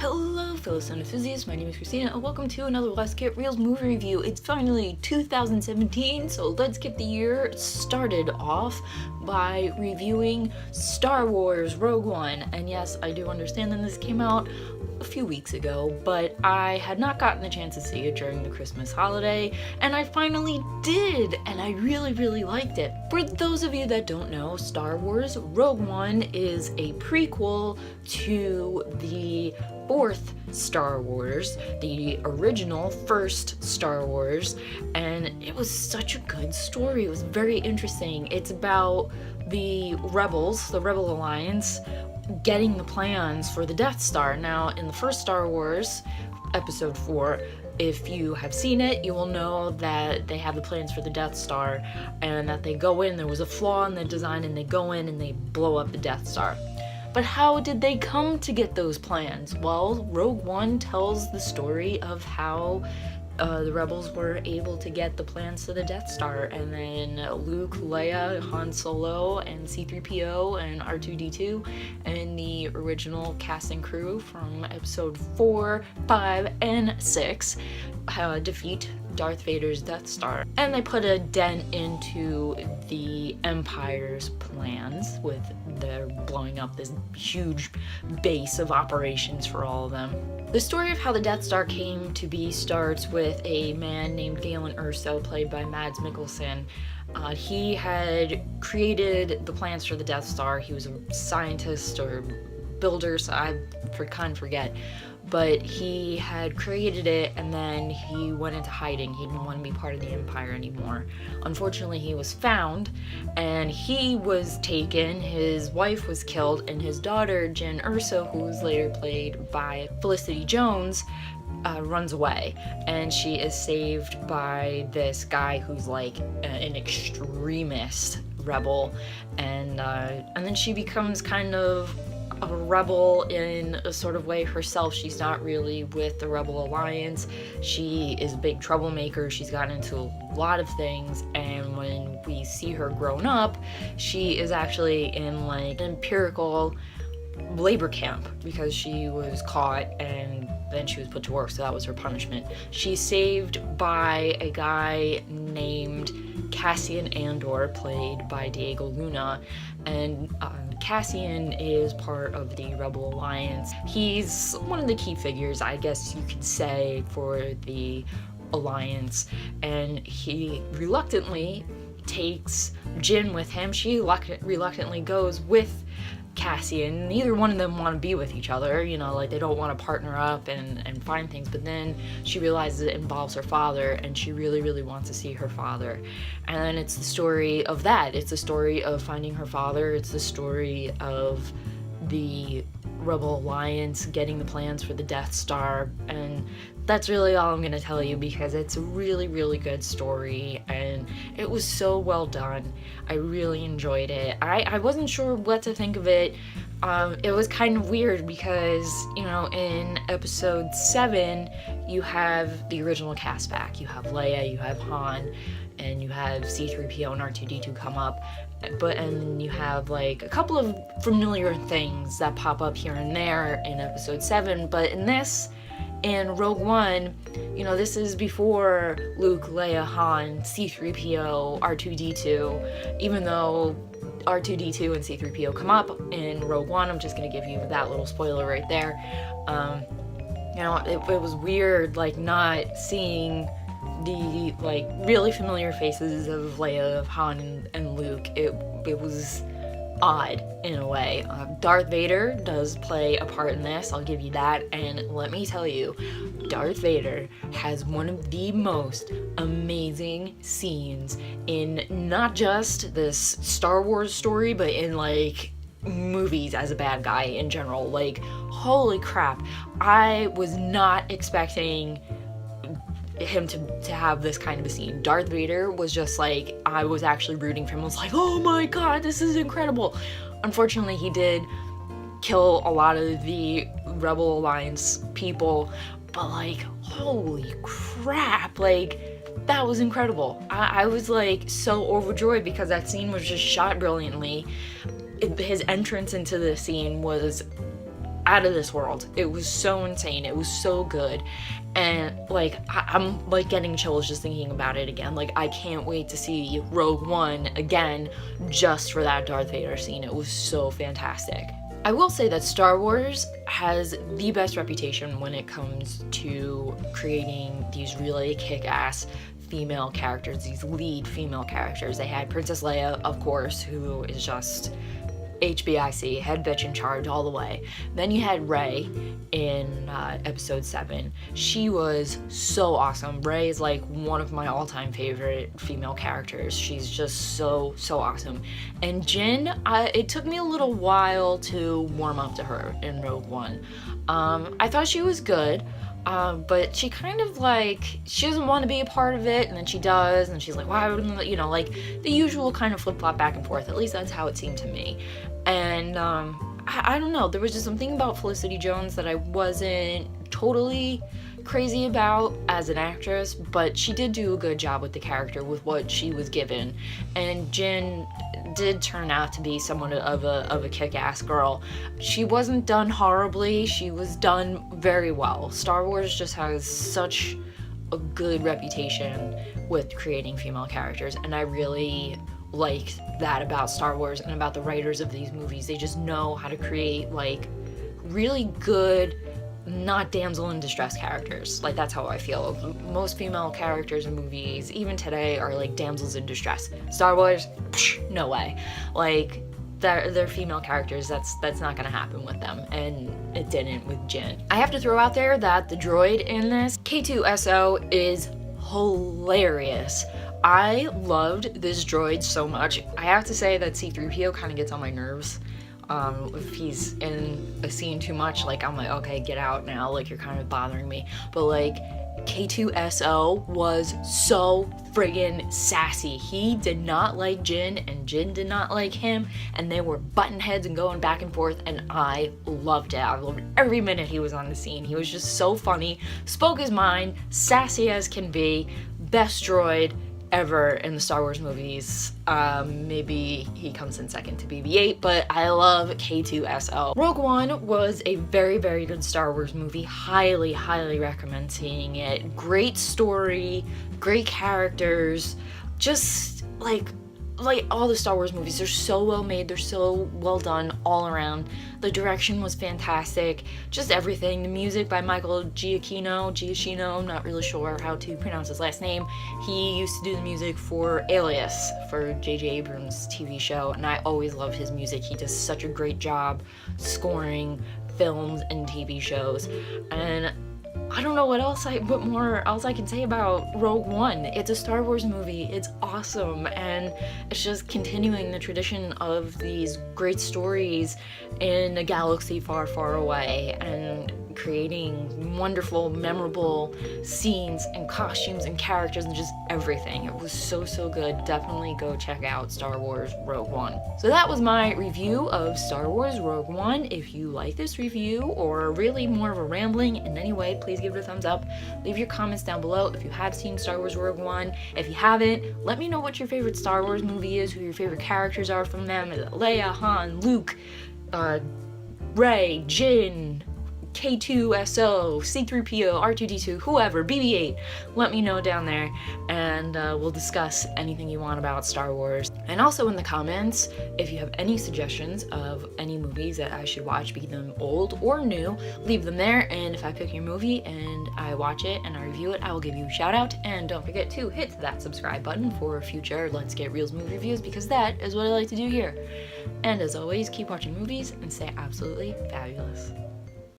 Hello fellow sound enthusiasts, my name is Christina and welcome to another Let's Get Reels movie review. It's finally 2017, so let's get the year started off by reviewing Star Wars Rogue One. And yes, I do understand that this came out a few weeks ago, but I had not gotten the chance to see it during the Christmas holiday, and I finally did, and I really liked it. For those of you that don't know, Star Wars Rogue One is a prequel to the fourth Star Wars, the original first Star Wars, and it was such a good story. It was very interesting. It's about the rebels, the Rebel Alliance, getting the plans for the Death Star. Now, in the first Star Wars, Episode 4, if you have seen it, you will know that they have the plans for the Death Star, and that they go in, there was a flaw in the design, and they go in and they blow up the Death Star. But how did they come to get those plans? Well, Rogue One tells the story of how the rebels were able to get the plans to the Death Star, and then Luke, Leia, Han Solo, and C-3PO and R2-D2 and the original cast and crew from episode 4, 5, and 6 defeat Darth Vader's Death Star. And they put a dent into the Empire's plans with their blowing up this huge base of operations for all of them. The story of how the Death Star came to be starts with a man named Galen Erso, played by Mads Mikkelsen. He had created the plans for the Death Star. He was a scientist or builder, so I kind of forget. But he had created it, and then he went into hiding. He didn't want to be part of the Empire anymore. Unfortunately, he was found, and he was taken, his wife was killed, and his daughter, Jyn Erso, who was later played by Felicity Jones, runs away. And she is saved by this guy who's like an extremist rebel, and then she becomes kind of a rebel in a sort of way herself. She's not really with the Rebel Alliance. She is a big troublemaker. She's gotten into a lot of things, and when we see her grown up, she is actually in like an empirical labor camp because she was caught and then she was put to work, so that was her punishment. She's saved by a guy named Cassian Andor, played by Diego Luna, and Cassian is part of the Rebel Alliance. He's one of the key figures, I guess you could say, for the Alliance, and he reluctantly takes Jyn with him. She reluctantly goes with Cassian. Neither one of them want to be with each other, you know, like they don't want to partner up and find things, but then she realizes it involves her father, and she really wants to see her father. And then it's the story of that. It's the story of finding her father. It's the story of the Rebel Alliance getting the plans for the Death Star, and that's really all I'm gonna tell you because it's a really good story, and it was so well done. I really enjoyed it. I wasn't sure what to think of it. It was kind of weird because, you know, in episode 7 you have the original cast back. You have Leia, you have Han, and you have C-3PO and R2-D2 come up, and you have like a couple of familiar things that pop up here and there in episode 7, but in Rogue One, you know, this is before Luke, Leia, Han, C-3PO, R2-D2. Even though R2-D2 and C-3PO come up in Rogue One, I'm just gonna give you that little spoiler right there. You know, it was weird, like, not seeing the, like, really familiar faces of Leia, of Han, and Luke. It was odd in a way. Darth Vader does play a part in this, I'll give you that, and let me tell you, Darth Vader has one of the most amazing scenes in not just this Star Wars story, but in like movies as a bad guy in general. Like, holy crap, I was not expecting him to have this kind of a scene. Darth Vader was just like, I was actually rooting for him. I was like, oh my god, this is incredible. Unfortunately, he did kill a lot of the Rebel Alliance people, but like, holy crap, like, that was incredible. I was like so overjoyed because that scene was just shot brilliantly. His entrance into the scene was out of this world. It was so insane. It was so good. And like I'm like getting chills just thinking about it again. Like I can't wait to see Rogue One again just for that Darth Vader scene. It was so fantastic. I will say that Star Wars has the best reputation when it comes to creating these really kick-ass female characters, these lead female characters. They had Princess Leia, of course, who is just HBIC, head bitch in charge all the way. Then you had Rey in episode 7. She was so awesome. Rey is like one of my all-time favorite female characters. She's just so awesome. And Jyn, it took me a little while to warm up to her in Rogue One. I thought she was good. But she kind of like, she doesn't want to be a part of it, and then she does, and she's like, why wouldn't, you know, like the usual kind of flip-flop back and forth. At least that's how it seemed to me. And I don't know, there was just something about Felicity Jones that I wasn't totally crazy about as an actress, but she did do a good job with the character, with what she was given. And Jyn did turn out to be somewhat of a kick-ass girl. She wasn't done horribly, she was done very well. Star Wars just has such a good reputation with creating female characters, and I really like that about Star Wars and about the writers of these movies. They just know how to create like really good, not damsel in distress characters. Like that's how I feel. Most female characters in movies, even today, are like damsels in distress. Star Wars, no way. Like they're female characters. That's not gonna happen with them, and it didn't with Jyn. I have to throw out there that the droid in this, K2SO, is hilarious. I loved this droid so much. I have to say that C-3PO kind of gets on my nerves. If he's in a scene too much, like I'm like, okay, get out now, like you're kind of bothering me. But like K2SO was so friggin' sassy. He did not like Jyn, and Jyn did not like him, and they were button heads and going back and forth, and I loved it. I loved every minute he was on the scene. He was just so funny, spoke his mind, sassy as can be, best droid ever in the Star Wars movies. Maybe he comes in second to BB-8, but I love K2SO. Rogue One was a very good Star Wars movie. Highly recommend seeing it. Great story, great characters, just like all the Star Wars movies, they're so well made, they're so well done all around. The direction was fantastic, just everything. The music by Michael Giacchino, I'm not really sure how to pronounce his last name. He used to do the music for Alias, for J.J. Abrams' TV show, and I always loved his music. He does such a great job scoring films and TV shows, and I don't know what more else I can say about Rogue One. It's a Star Wars movie, it's awesome, and it's just continuing the tradition of these great stories in a galaxy far away, and creating wonderful, memorable scenes and costumes and characters and just everything. It was so good. Definitely go check out Star Wars Rogue One. So that was my review of Star Wars Rogue One. If you like this review, or really more of a rambling in any way, please give it a thumbs up. Leave your comments down below if you have seen Star Wars Rogue One. If you haven't, let me know what your favorite Star Wars movie is, who your favorite characters are from them. Is it Leia, Han, Luke, Rey, Jyn, K2SO, C-3PO, R2-D2, whoever, BB-8. Let me know down there, and we'll discuss anything you want about Star Wars. And also in the comments, if you have any suggestions of any movies that I should watch, be them old or new, leave them there, and if I pick your movie and I watch it and I review it, I will give you a shout out. And don't forget to hit that subscribe button for future Let's Get Reels movie reviews, because that is what I like to do here. And as always, keep watching movies and stay absolutely fabulous.